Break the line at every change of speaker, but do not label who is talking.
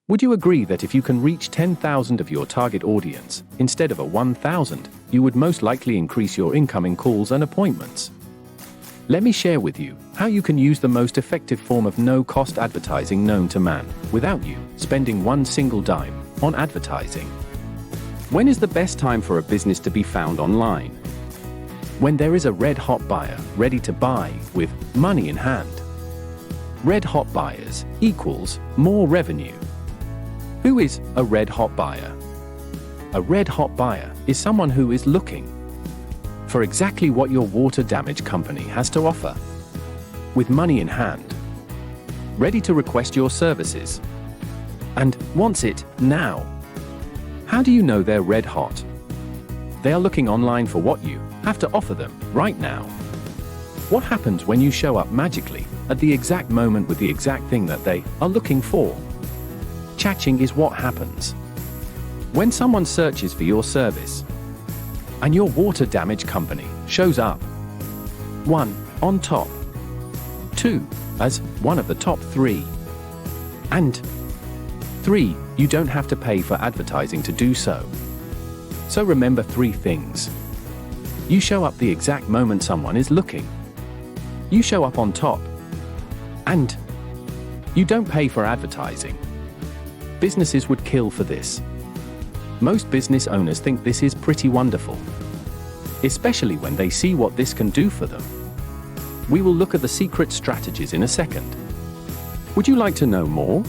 Would you agree that if you can reach 10,000 of your target audience instead of a 1,000, you would most likely increase your incoming calls and appointments? Let me share with you how you can use the most effective form of no-cost advertising known to man without you spending one single dime on advertising.
When is the best time for a business to be found online?
When there is a red-hot buyer ready to buy with money in hand. Red-hot buyers equals more revenue. Who is a red-hot buyer? A red-hot buyer is someone who is looking for exactly what your water damage company has to offer, with money in hand, ready to request your services, and wants it now. How do you know they're red-hot? They are looking online for what you have to offer them right now. What happens when you show up magically at the exact moment with the exact thing that they are looking for? Cha-ching is what happens. When someone searches for your service, and your water damage company shows up. 1. On top. 2. As one of the top 3. And 3. You don't have to pay for advertising to do so. So remember 3 things. You show up the exact moment someone is looking. You show up on top. And you don't pay for advertising. Businesses would kill for this. Most business owners think this is pretty wonderful, especially when they see what this can do for them. We will look at the secret strategies in a second. Would you like to know more?